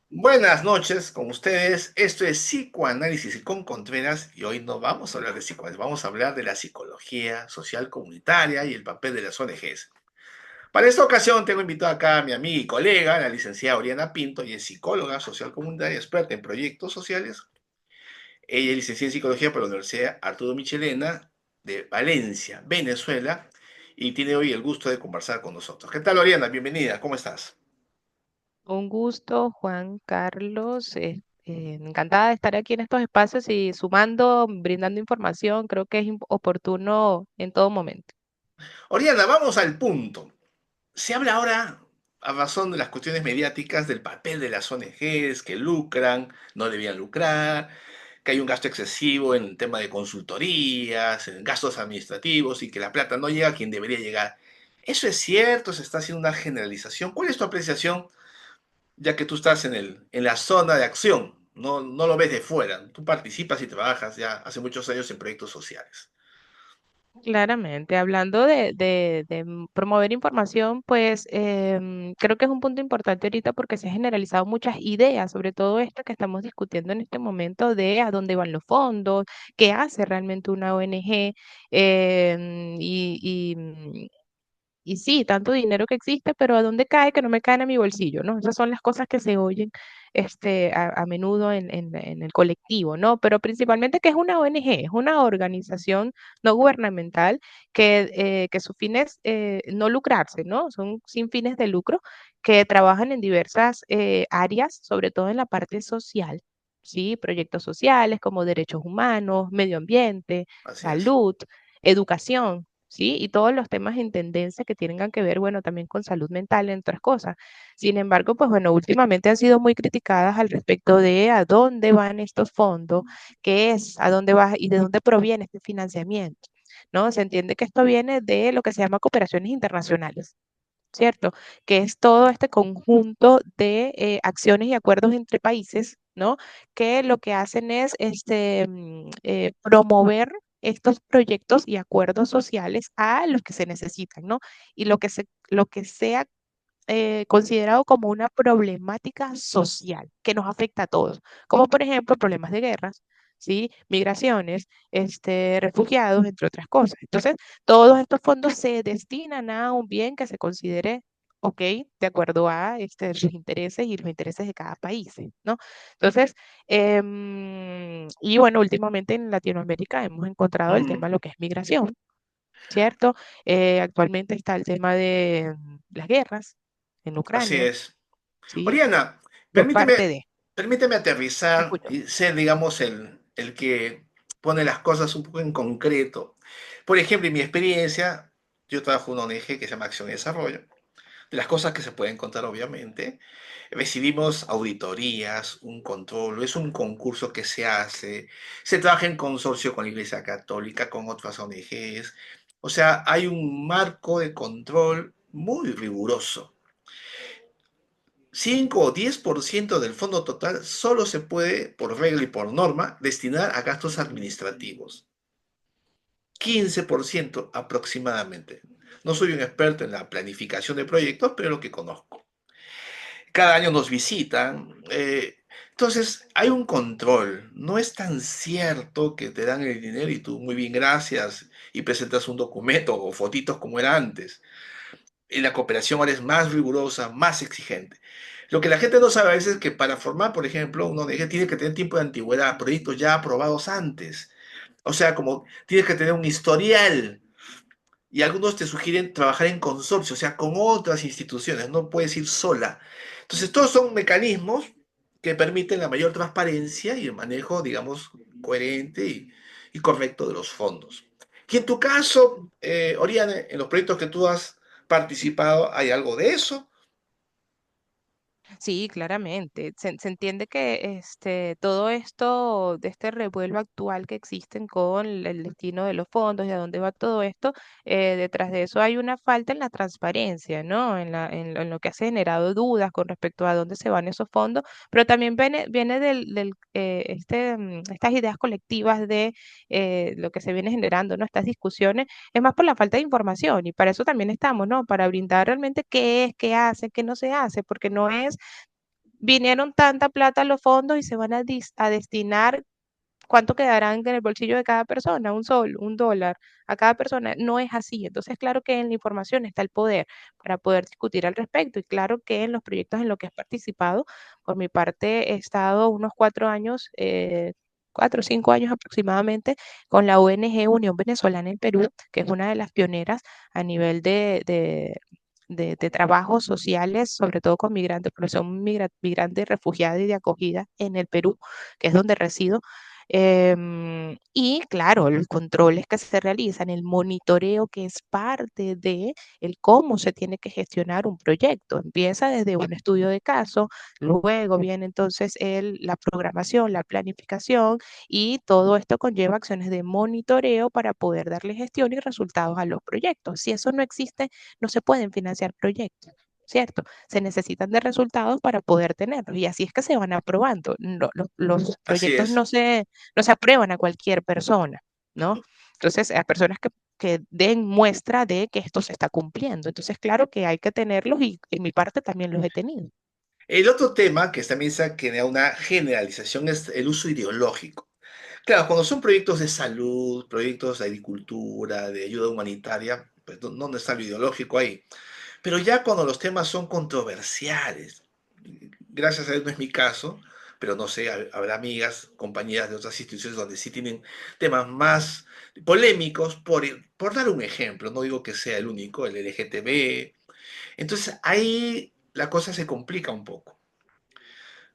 Buenas noches con ustedes. Esto es Psicoanálisis con Contreras y hoy no vamos a hablar de psicoanálisis, vamos a hablar de la psicología social comunitaria y el papel de las ONGs. Para esta ocasión tengo invitado acá a mi amiga y colega, la licenciada Oriana Pinto, y es psicóloga social comunitaria, experta en proyectos sociales. Ella es licenciada en psicología por la Universidad Arturo Michelena de Valencia, Venezuela, y tiene hoy el gusto de conversar con nosotros. ¿Qué tal, Oriana? Bienvenida, ¿cómo estás? Un gusto, Juan Carlos. Encantada de estar aquí en estos espacios y sumando, brindando información. Creo que es oportuno en todo momento. Oriana, vamos al punto. Se habla ahora, a razón de las cuestiones mediáticas, del papel de las ONGs que lucran, no debían lucrar, que hay un gasto excesivo en el tema de consultorías, en gastos administrativos y que la plata no llega a quien debería llegar. ¿Eso es cierto? ¿Se está haciendo una generalización? ¿Cuál es tu apreciación, ya que tú estás en la zona de acción? No lo ves de fuera. Tú participas y trabajas ya hace muchos años en proyectos sociales. Claramente, hablando de promover información, pues creo que es un punto importante ahorita porque se han generalizado muchas ideas sobre todo esto que estamos discutiendo en este momento de a dónde van los fondos, qué hace realmente una ONG y sí, tanto dinero que existe, pero ¿a dónde cae que no me caen a mi bolsillo, ¿no? Esas son las cosas que se oyen a menudo en el colectivo, ¿no? Pero principalmente que es una ONG, es una organización no gubernamental que su fin es no lucrarse, ¿no? Son sin fines de lucro que trabajan en diversas áreas, sobre todo en la parte social. Sí, proyectos sociales como derechos humanos, medio ambiente, Así es. salud, educación, ¿sí? Y todos los temas en tendencia que tengan que ver, bueno, también con salud mental, entre otras cosas. Sin embargo, pues bueno, últimamente han sido muy criticadas al respecto de a dónde van estos fondos, qué es, a dónde va y de dónde proviene este financiamiento, ¿no? Se entiende que esto viene de lo que se llama cooperaciones internacionales. ¿Cierto? Que es todo este conjunto de acciones y acuerdos entre países, ¿no? Que lo que hacen es promover estos proyectos y acuerdos sociales a los que se necesitan, ¿no? Y lo que sea considerado como una problemática social que nos afecta a todos, como por ejemplo problemas de guerras, ¿sí? Migraciones, refugiados, entre otras cosas. Entonces, todos estos fondos se destinan a un bien que se considere, ok, de acuerdo a sus intereses y los intereses de cada país, ¿no? Entonces, y bueno, últimamente en Latinoamérica hemos encontrado el tema Mm, de lo que es migración, ¿cierto? Actualmente está el tema de las guerras en así Ucrania, es. ¿sí? Oriana, Por parte permíteme, de, permíteme te aterrizar escucho. y ser, digamos, el que pone las cosas un poco en concreto. Por ejemplo, en mi experiencia, yo trabajo en una ONG que se llama Acción y Desarrollo. De las cosas que se pueden contar, obviamente, recibimos auditorías, un control, es un concurso que se trabaja en consorcio con la Iglesia Católica, con otras ONGs. O sea, hay un marco de control muy riguroso. 5 o 10% del fondo total solo se puede, por regla y por norma, destinar a gastos administrativos. 15% aproximadamente. No soy un experto en la planificación de proyectos, pero lo que conozco. Cada año nos visitan. Entonces, hay un control. No es tan cierto que te dan el dinero y tú, muy bien, gracias, y presentas un documento o fotitos como era antes. Y la cooperación ahora es más rigurosa, más exigente. Lo que la gente no sabe a veces es que para formar, por ejemplo, una ONG tiene que tener tiempo de antigüedad, proyectos ya aprobados antes. O sea, como tienes que tener un historial. Y algunos te sugieren trabajar en consorcio, o sea, con otras instituciones, no puedes ir sola. Entonces, todos son mecanismos que permiten la mayor transparencia y el manejo, digamos, coherente y correcto de los fondos. Y en tu caso, Oriane, en los proyectos que tú has participado, ¿hay algo de eso? Sí, claramente. Se entiende que todo esto, de este revuelo actual que existen con el destino de los fondos y a dónde va todo esto, detrás de eso hay una falta en la transparencia, ¿no? En lo que ha generado dudas con respecto a dónde se van esos fondos, pero también viene estas ideas colectivas de lo que se viene generando, ¿no? Estas discusiones, es más por la falta de información y para eso también estamos, ¿no? Para brindar realmente qué es, qué hace, qué no se hace, porque no es vinieron tanta plata a los fondos y se van a destinar. ¿Cuánto quedarán en el bolsillo de cada persona? Un sol, un dólar a cada persona. No es así. Entonces, claro que en la información está el poder para poder discutir al respecto. Y claro que en los proyectos en los que he participado, por mi parte, he estado unos 4 años, 4 o 5 años aproximadamente, con la ONG Unión Venezolana en Perú, que es una de las pioneras a nivel de trabajos sociales, sobre todo con migrantes, porque son migrantes refugiados y de acogida en el Perú, que es donde resido. Y claro, los controles que se realizan, el monitoreo que es parte de el cómo se tiene que gestionar un proyecto. Empieza desde un estudio de caso, luego viene entonces la programación, la planificación y todo esto conlleva acciones de monitoreo para poder darle gestión y resultados a los proyectos. Si eso no existe, no se pueden financiar proyectos. ¿Cierto? Se necesitan de resultados para poder tenerlos y así es que se van aprobando. Los Así proyectos es. no se aprueban a cualquier persona, ¿no? Entonces, a personas que den muestra de que esto se está cumpliendo. Entonces, claro que hay que tenerlos y en mi parte también los he tenido. El otro tema que también se ha creado una generalización es el uso ideológico. Claro, cuando son proyectos de salud, proyectos de agricultura, de ayuda humanitaria, pues ¿dónde está lo ideológico ahí? Pero ya cuando los temas son controversiales, gracias a Dios no es mi caso, pero no sé, habrá amigas, compañeras de otras instituciones donde sí tienen temas más polémicos, por dar un ejemplo, no digo que sea el único, el LGTB. Entonces ahí la cosa se complica un poco,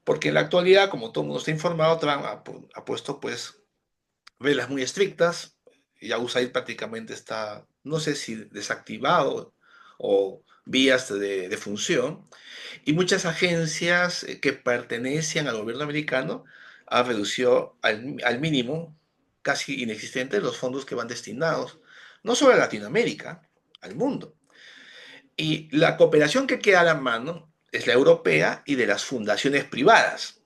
porque en la actualidad, como todo el mundo está informado, Trump ha puesto pues reglas muy estrictas, ya USAID prácticamente está, no sé si desactivado o vías de función, y muchas agencias que pertenecen al gobierno americano han reducido al mínimo, casi inexistente, los fondos que van destinados, no solo a Latinoamérica, al mundo. Y la cooperación que queda a la mano es la europea y de las fundaciones privadas.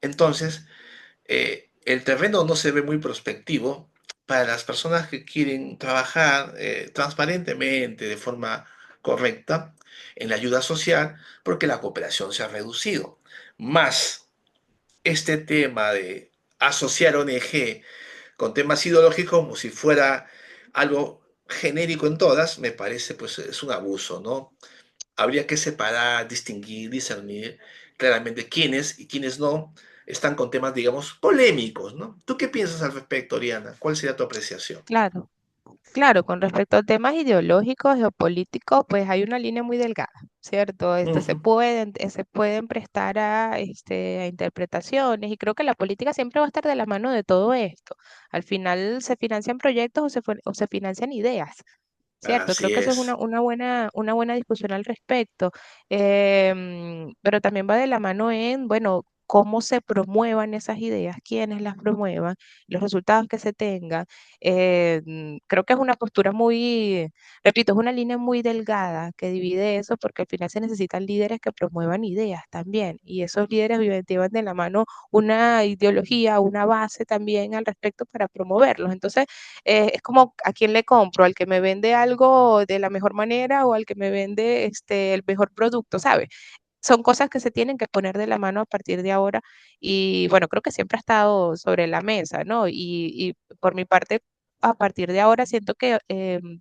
Entonces, el terreno no se ve muy prospectivo para las personas que quieren trabajar transparentemente, de forma correcta, en la ayuda social, porque la cooperación se ha reducido. Más este tema de asociar ONG con temas ideológicos como si fuera algo genérico en todas, me parece pues es un abuso, ¿no? Habría que separar, distinguir, discernir claramente quiénes y quiénes no están con temas, digamos, polémicos, ¿no? ¿Tú qué piensas al respecto, Oriana? ¿Cuál sería tu apreciación? Claro. Claro, con respecto a temas ideológicos, geopolíticos, pues hay una línea muy delgada, ¿cierto? Ujú. Se pueden prestar a interpretaciones y creo que la política siempre va a estar de la mano de todo esto. Al final se financian proyectos o se financian ideas, ¿cierto? Creo Así que eso es es. una buena discusión al respecto, pero también va de la mano en, bueno, cómo se promuevan esas ideas, quiénes las promuevan, los resultados que se tengan. Creo que es una postura muy, repito, es una línea muy delgada que divide eso porque al final se necesitan líderes que promuevan ideas también y esos líderes llevan de la mano una ideología, una base también al respecto para promoverlos. Entonces, es como a quién le compro, al que me vende algo de la mejor manera o al que me vende el mejor producto, ¿sabes? Son cosas que se tienen que poner de la mano a partir de ahora y bueno, creo que siempre ha estado sobre la mesa, ¿no? Y por mi parte, a partir de ahora siento que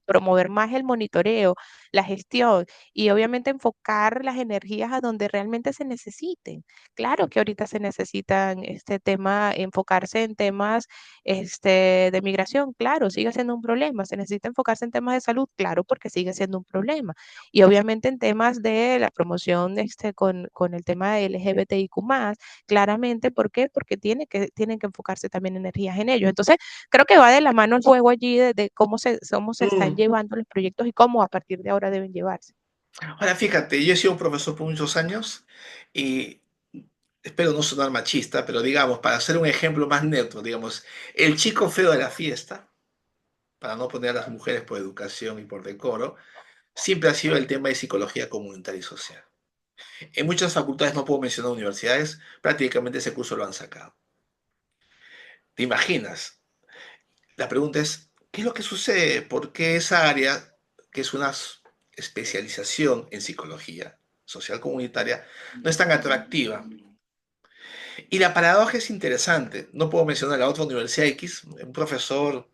promover más el monitoreo, la gestión y obviamente enfocar las energías a donde realmente se necesiten. Claro que ahorita se necesitan este tema, enfocarse en temas de migración, claro, sigue siendo un problema. Se necesita enfocarse en temas de salud, claro, porque sigue siendo un problema. Y obviamente en temas de la promoción con el tema de LGBTIQ+, claramente, ¿por qué? Porque tienen que enfocarse también energías en ellos. Entonces, creo que va de la mano el juego allí de cómo se están Mm. llevando los proyectos y cómo a partir de ahora deben llevarse. Ahora, fíjate, yo he sido un profesor por muchos años y espero no sonar machista, pero digamos, para hacer un ejemplo más neutro, digamos, el chico feo de la fiesta, para no poner a las mujeres por educación y por decoro, siempre ha sido el tema de psicología comunitaria y social. En muchas facultades, no puedo mencionar universidades, prácticamente ese curso lo han sacado. ¿Te imaginas? La pregunta es, ¿qué es lo que sucede? ¿Por qué esa área, que es una especialización en psicología, social comunitaria, no es tan atractiva. Y la paradoja es interesante. No puedo mencionar la otra universidad X. Un profesor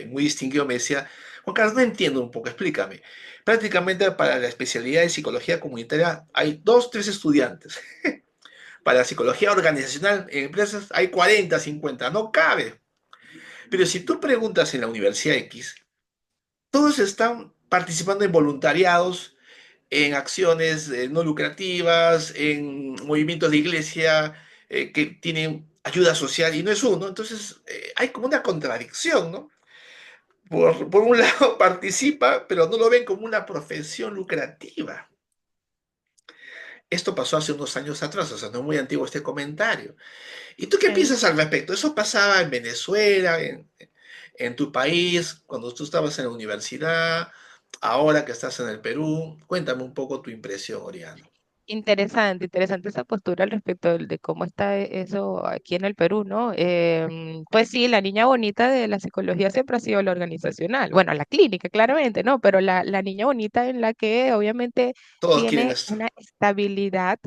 muy distinguido me decía, Juan Carlos, no entiendo un poco, explícame. Prácticamente para la especialidad de psicología comunitaria hay dos, tres estudiantes. Para psicología organizacional en empresas hay 40, 50, no cabe. Pero si tú preguntas en la Universidad X, todos están participando en voluntariados, en acciones no lucrativas, en movimientos de iglesia que tienen ayuda social y no es uno. Entonces hay como una contradicción, ¿no? Por un lado participa, pero no lo ven como una profesión lucrativa. Esto pasó hace unos años atrás, o sea, no es muy antiguo este comentario. ¿Y tú qué Ok. piensas al respecto? ¿Eso pasaba en Venezuela, en tu país, cuando tú estabas en la universidad, ahora que estás en el Perú? Cuéntame un poco tu impresión, Oriana. Interesante, interesante esa postura al respecto de cómo está eso aquí en el Perú, ¿no? Pues sí, la niña bonita de la psicología siempre ha sido la organizacional, bueno, la clínica, claramente, ¿no? Pero la niña bonita en la que obviamente Todos quieren tiene esto. una estabilidad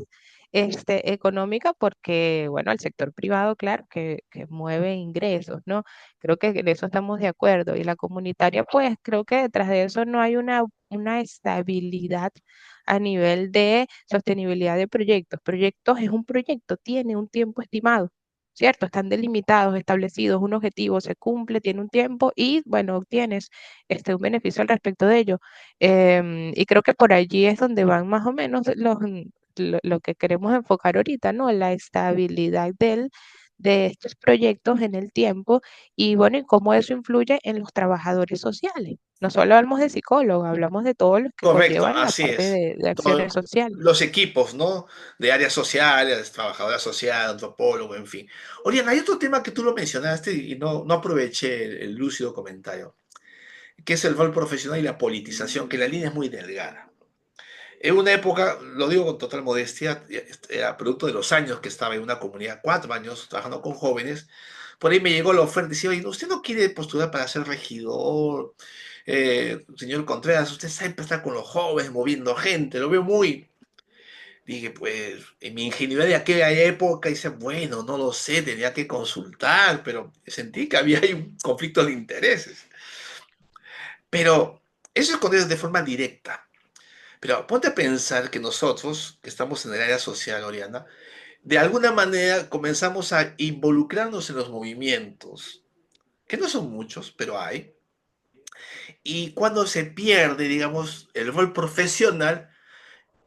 económica porque, bueno, el sector privado, claro, que mueve ingresos, ¿no? Creo que en eso estamos de acuerdo. Y la comunitaria, pues creo que detrás de eso no hay una estabilidad a nivel de sostenibilidad de proyectos. Proyectos es un proyecto, tiene un tiempo estimado, ¿cierto? Están delimitados, establecidos, un objetivo se cumple, tiene un tiempo y, bueno, obtienes un beneficio al respecto de ello. Y creo que por allí es donde van más o menos lo que queremos enfocar ahorita, ¿no? La estabilidad de estos proyectos en el tiempo y bueno, y cómo eso influye en los trabajadores sociales. No solo hablamos de psicólogos, hablamos de todos los que Correcto, conllevan la así parte es. de acciones sociales. Los equipos, ¿no? De áreas sociales, trabajadora social, antropólogo, en fin. Oriana, hay otro tema que tú lo mencionaste y no aproveché el lúcido comentario, que es el rol profesional y la politización, que la línea es muy delgada. En una época, lo digo con total modestia, era producto de los años que estaba en una comunidad, 4 años trabajando con jóvenes. Por ahí me llegó la oferta y decía, oye, ¿usted no quiere postular para ser regidor? Señor Contreras, usted siempre está con los jóvenes, moviendo gente, lo veo muy... Dije, pues, en mi ingenuidad de aquella época, dice, bueno, no lo sé, tenía que consultar, pero sentí que había ahí un conflicto de intereses. Pero eso es cuando es de forma directa. Pero ponte a pensar que nosotros, que estamos en el área social, Oriana, de alguna manera comenzamos a involucrarnos en los movimientos, que no son muchos, pero hay. Y cuando se pierde, digamos, el rol profesional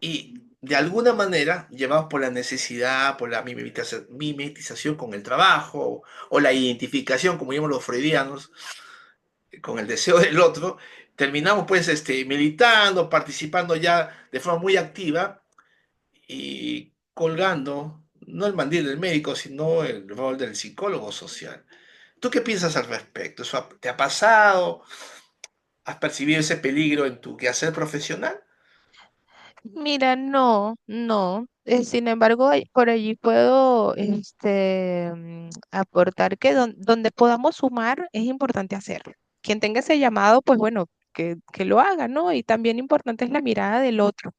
y de alguna manera, llevados por la necesidad, por la mimetización con el trabajo o la identificación, como llaman los freudianos, con el deseo del otro, terminamos pues militando, participando ya de forma muy activa y colgando no el mandil del médico, sino el rol del psicólogo social. ¿Tú qué piensas al respecto? ¿Eso te ha pasado? ¿Has percibido ese peligro en tu quehacer profesional? Mira, no, no. Sin embargo, por allí puedo aportar que donde podamos sumar es importante hacerlo. Quien tenga ese llamado, pues bueno, que lo haga, ¿no? Y también importante es la mirada del otro,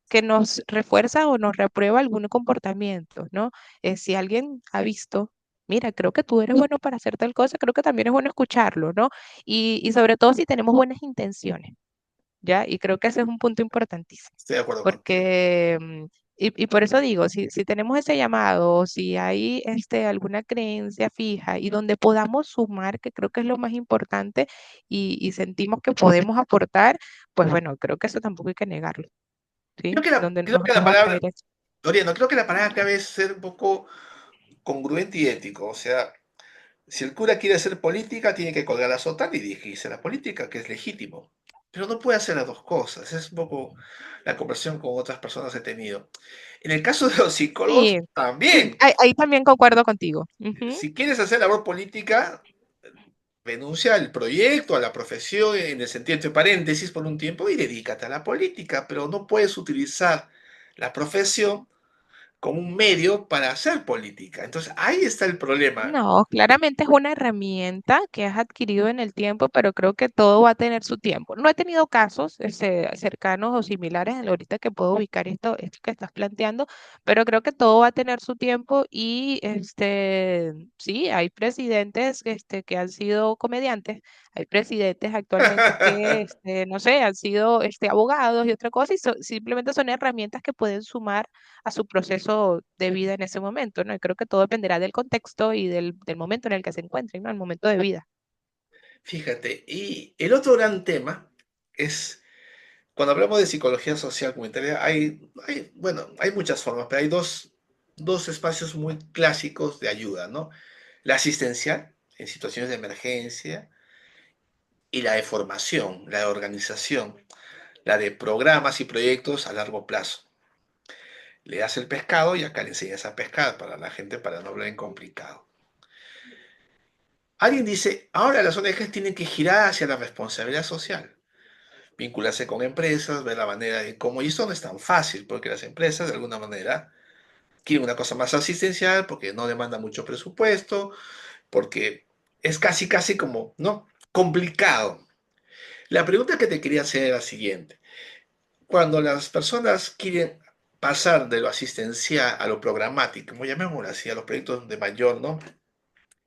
que nos refuerza o nos reprueba algún comportamiento, ¿no? Si alguien ha visto, mira, creo que tú eres bueno para hacer tal cosa, creo que también es bueno escucharlo, ¿no? Y sobre todo si tenemos buenas intenciones, ¿ya? Y creo que ese es un punto importantísimo, Estoy de acuerdo contigo. porque, y por eso digo, si tenemos ese llamado, o si hay alguna creencia fija y donde podamos sumar, que creo que es lo más importante, y sentimos que podemos aportar, pues bueno, creo que eso tampoco hay que negarlo. ¿Sí? Donde Creo que la nos palabra, atrae eso. Oriana, creo que la palabra clave es ser un poco congruente y ético. O sea, si el cura quiere hacer política, tiene que colgar la sotana y dirigirse a la política, que es legítimo. Pero no puede hacer las dos cosas. Es un poco la conversación con otras personas que he tenido. En el caso de los psicólogos, Sí, también. ahí también concuerdo contigo. Ujú. Si quieres hacer labor política, renuncia al proyecto, a la profesión, en el sentido entre paréntesis, por un tiempo y dedícate a la política. Pero no puedes utilizar la profesión como un medio para hacer política. Entonces, ahí está el problema. No, claramente es una herramienta que has adquirido en el tiempo, pero creo que todo va a tener su tiempo. No he tenido casos cercanos o similares en ahorita que puedo ubicar esto que estás planteando, pero creo que todo va a tener su tiempo y sí, hay presidentes que han sido comediantes, hay presidentes actualmente que no sé, han sido abogados y otra cosa, y simplemente son herramientas que pueden sumar a su proceso de vida en ese momento, ¿no? Y creo que todo dependerá del contexto y del momento en el que se encuentren, ¿no? El momento de vida. Fíjate, y el otro gran tema es, cuando hablamos de psicología social comunitaria, bueno, hay muchas formas, pero hay dos espacios muy clásicos de ayuda, ¿no? La asistencial, en situaciones de emergencia, y la de formación, la de organización, la de programas y proyectos a largo plazo. Le das el pescado y acá le enseñas a pescar para la gente para no hablar en complicado. Alguien dice, ahora las ONGs tienen que girar hacia la responsabilidad social, vincularse con empresas, ver la manera de cómo, y esto no es tan fácil, porque las empresas de alguna manera quieren una cosa más asistencial, porque no demanda mucho presupuesto, porque es casi, casi como, ¿no? Complicado. La pregunta que te quería hacer es la siguiente. Cuando las personas quieren pasar de lo asistencial a lo programático, como llamémoslo así, a los proyectos de mayor, ¿no?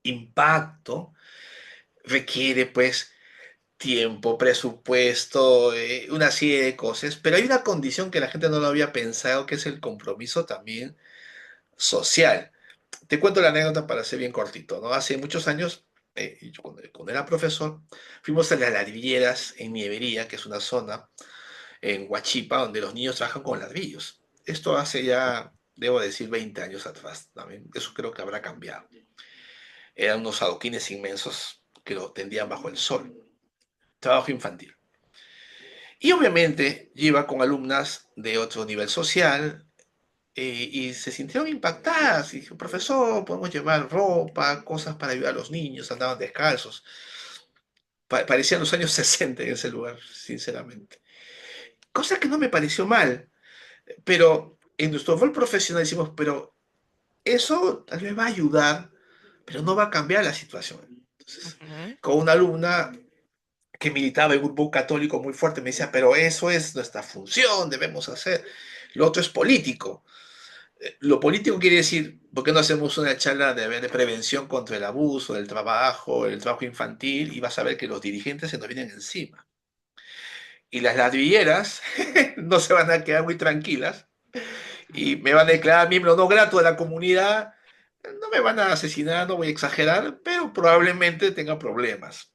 Impacto, requiere pues tiempo, presupuesto, una serie de cosas, pero hay una condición que la gente no lo había pensado, que es el compromiso también social. Te cuento la anécdota para ser bien cortito, ¿no? Hace muchos años, yo cuando era profesor, fuimos a las ladrilleras en Nievería, que es una zona en Huachipa, donde los niños trabajan con ladrillos. Esto hace ya, debo decir, 20 años atrás. También. Eso creo que habrá cambiado. Eran unos adoquines inmensos que lo tendían bajo el sol. Trabajo infantil. Y obviamente yo iba con alumnas de otro nivel social y se sintieron impactadas. Y dije, profesor, podemos llevar ropa, cosas para ayudar a los niños, andaban descalzos. Parecían los años 60 en ese lugar, sinceramente. Cosa que no me pareció mal, pero en nuestro rol profesional decimos, pero eso tal vez va a ayudar, pero no va a cambiar la situación. Entonces, Ujú, con una alumna que militaba en un grupo católico muy fuerte, me decía, pero eso es nuestra función, debemos hacer. Lo otro es político. Lo político quiere decir, ¿por qué no hacemos una charla de prevención contra el abuso, del trabajo, el trabajo infantil? Y vas a ver que los dirigentes se nos vienen encima. Y las ladrilleras no se van a quedar muy tranquilas y me van a declarar miembro no grato de la comunidad. No me van a asesinar, no voy a exagerar, pero probablemente tenga problemas.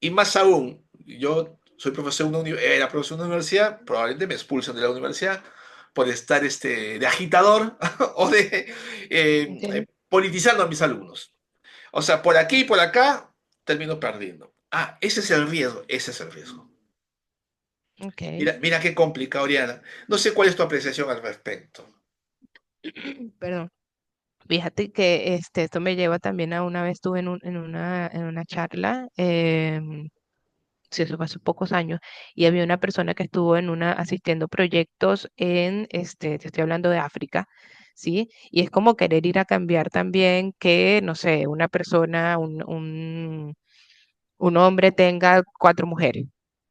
Y más aún, yo soy profesor de era profesor de una universidad, probablemente me expulsan de la universidad por estar de agitador o de ok, politizando a mis alumnos. O sea, por aquí y por acá termino perdiendo. Ah, ese es el riesgo, ese es el riesgo. ok. Mira, mira qué complicado, Oriana. No sé cuál es tu apreciación al respecto. Perdón. Fíjate que esto me lleva también a una vez estuve en una charla, sí, eso fue hace pocos años, y había una persona que estuvo asistiendo proyectos te estoy hablando de África, ¿sí? Y es como querer ir a cambiar también que, no sé, una persona, un hombre tenga cuatro mujeres.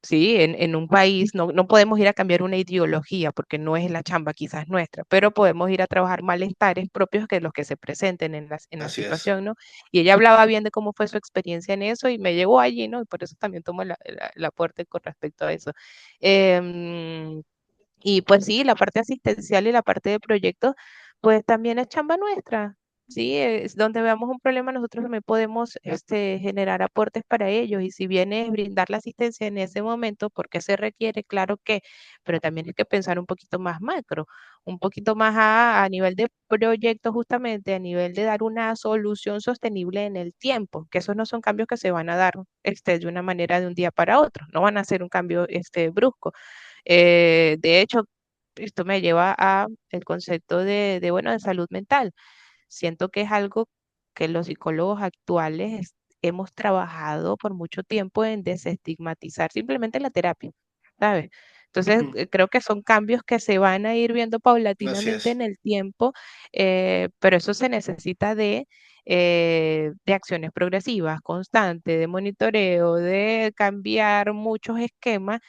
Sí, en un país no podemos ir a cambiar una ideología porque no es la chamba quizás nuestra, pero podemos ir a trabajar malestares propios que los que se presenten en la Así es. situación, ¿no? Y ella hablaba bien de cómo fue su experiencia en eso y me llegó allí, ¿no? Y por eso también tomo la aporte con respecto a eso. Em, y pues sí, la parte asistencial y la parte de proyectos, pues también es chamba nuestra. Sí, es donde veamos un problema, nosotros también podemos generar aportes para ellos. Y si bien es brindar la asistencia en ese momento, porque se requiere, claro que, pero también hay que pensar un poquito más macro, un poquito más a nivel de proyecto, justamente, a nivel de dar una solución sostenible en el tiempo, que esos no son cambios que se van a dar de una manera de un día para otro, no van a ser un cambio brusco. De hecho, esto me lleva a el concepto bueno, de salud mental. Siento que es algo que los psicólogos actuales hemos trabajado por mucho tiempo en desestigmatizar simplemente la terapia, ¿sabes? Entonces, Ujú. creo que son cambios que se van a ir viendo Así paulatinamente es. en el tiempo, pero eso se necesita de acciones progresivas, constantes, de monitoreo, de cambiar muchos esquemas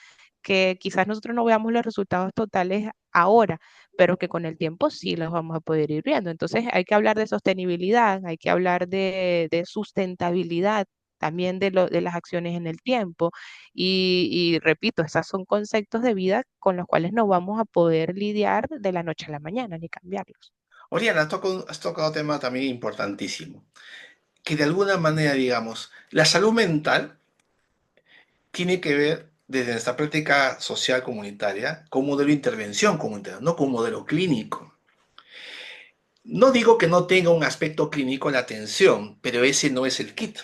que quizás nosotros no veamos los resultados totales ahora, pero que con el tiempo sí los vamos a poder ir viendo. Entonces hay que hablar de sostenibilidad, hay que hablar de sustentabilidad también de las acciones en el tiempo. Y repito, esos son conceptos de vida con los cuales no vamos a poder lidiar de la noche a la mañana ni cambiarlos. Oriana, has tocado un tema también importantísimo, que de alguna manera, digamos, la salud mental tiene que ver desde nuestra práctica social comunitaria con un modelo de intervención comunitaria, no con un modelo clínico. No digo que no tenga un aspecto clínico en la atención, pero ese no es el kit.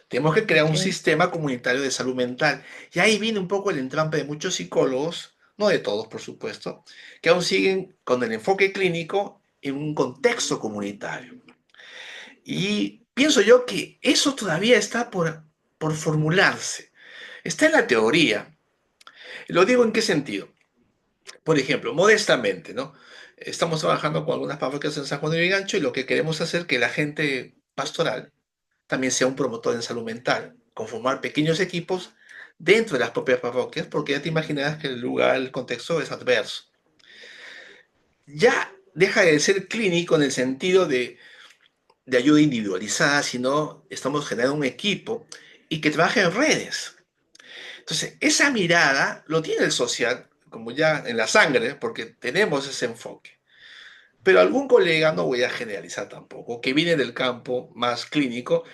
Tenemos que crear un Ok, sistema comunitario de salud mental. Y ahí viene un poco el entrampe de muchos psicólogos, no de todos, por supuesto, que aún siguen con el enfoque clínico en un contexto comunitario. Y pienso yo que eso todavía está por formularse. Está en la teoría. Lo digo en qué sentido. Por ejemplo, modestamente, ¿no? Estamos trabajando con algunas parroquias en San Juan de Vigancho y lo que queremos hacer es que la gente pastoral también sea un promotor en salud mental, conformar pequeños equipos dentro de las propias parroquias, porque ya te imaginarás que el lugar, el contexto es adverso. Ya deja de ser clínico en el sentido de ayuda individualizada, sino estamos generando un equipo y que trabaje en redes. Entonces, esa mirada lo tiene el social, como ya en la sangre, porque tenemos ese enfoque. Pero algún colega, no voy a generalizar tampoco, que viene del campo más clínico,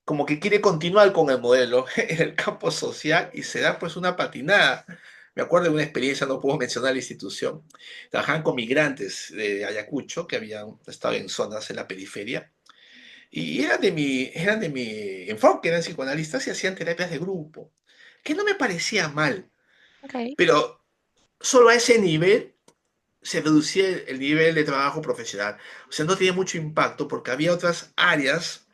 como que quiere continuar con el modelo en el campo social y se da pues una patinada. Me acuerdo de una experiencia, no puedo mencionar la institución, trabajaban con migrantes de Ayacucho que habían estado en zonas en la periferia y eran de mi enfoque, eran psicoanalistas y hacían terapias de grupo, que no me parecía mal, ok, pero solo a ese nivel se reducía el nivel de trabajo profesional. O sea, no tenía mucho impacto porque había otras áreas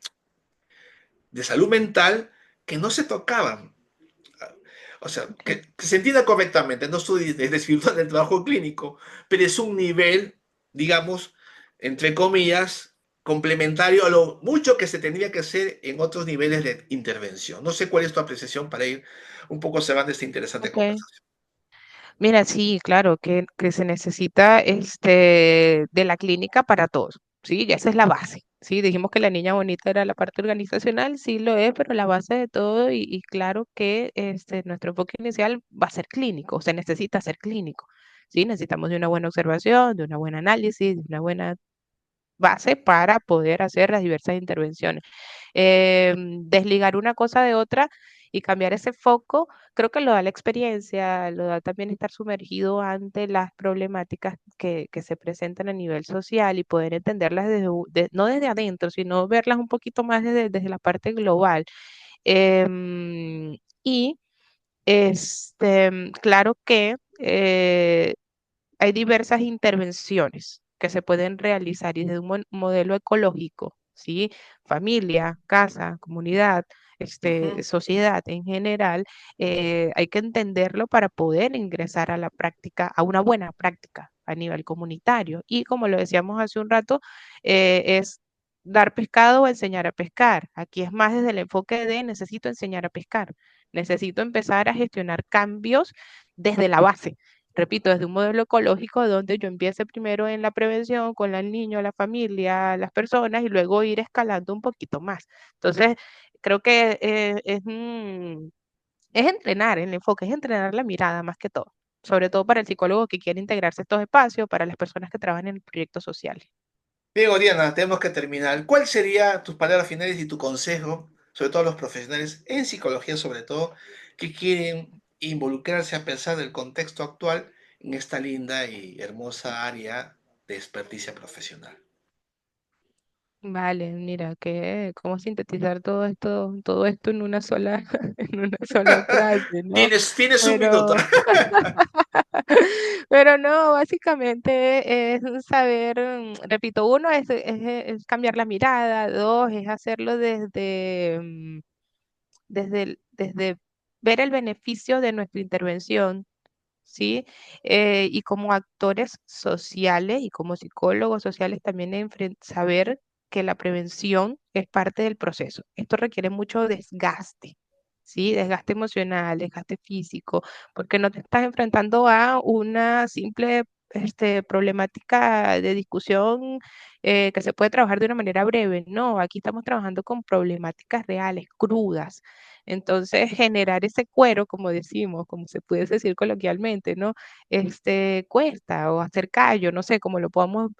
de salud mental que no se tocaban. O sea, ok, que se entienda correctamente, no estoy desvirtuando el trabajo clínico, pero es un nivel, digamos, entre comillas, complementario a lo mucho que se tendría que hacer en otros niveles de intervención. No sé cuál es tu apreciación para ir un poco cerrando esta interesante ok. conversación. Mira, sí, claro, que se necesita de la clínica para todos, ¿sí? Ya esa es la base, ¿sí? Dijimos que la niña bonita era la parte organizacional, sí lo es, pero la base de todo y claro que nuestro enfoque inicial va a ser clínico, se necesita ser clínico, ¿sí? Necesitamos de una buena observación, de una buena análisis, de una buena base para poder hacer las diversas intervenciones. Desligar una cosa de otra y cambiar ese foco, creo que lo da la experiencia, lo da también estar sumergido ante las problemáticas que se presentan a nivel social y poder entenderlas no desde adentro, sino verlas un poquito más desde la parte global. Y claro que hay diversas intervenciones que se pueden realizar y desde un modelo ecológico, ¿sí? Familia, casa, comunidad, Ujú. sociedad en general, hay que entenderlo para poder ingresar a la práctica, a una buena práctica a nivel comunitario. Y como lo decíamos hace un rato, es dar pescado o enseñar a pescar. Aquí es más desde el enfoque de necesito enseñar a pescar, necesito empezar a gestionar cambios desde la base, repito, desde un modelo ecológico donde yo empiece primero en la prevención con el niño, la familia, las personas y luego ir escalando un poquito más. Entonces, creo que es entrenar el enfoque, es entrenar la mirada más que todo, sobre todo para el psicólogo que quiere integrarse a estos espacios, para las personas que trabajan en proyectos sociales. Bien, Diana, tenemos que terminar. ¿Cuál sería tus palabras finales y tu consejo, sobre todo a los profesionales en psicología, sobre todo, que quieren involucrarse a pesar del contexto actual en esta linda y hermosa área de experticia profesional? Vale, mira, cómo sintetizar todo esto en una sola, en una sola frase, ¿no? Tienes un minuto. Pero Pero no, básicamente es un saber, repito, uno es cambiar la mirada, dos es hacerlo desde ver el beneficio de nuestra intervención, ¿sí? Y como actores sociales y como psicólogos sociales también saber que la prevención es parte del proceso. Esto requiere mucho desgaste, ¿sí? Desgaste emocional, desgaste físico, porque no te estás enfrentando a una simple problemática de discusión que se puede trabajar de una manera breve. No, aquí estamos trabajando con problemáticas reales, crudas. Entonces, generar ese cuero, como decimos, como se puede decir coloquialmente, ¿no? Cuesta, o hacer callo, no sé, como lo podamos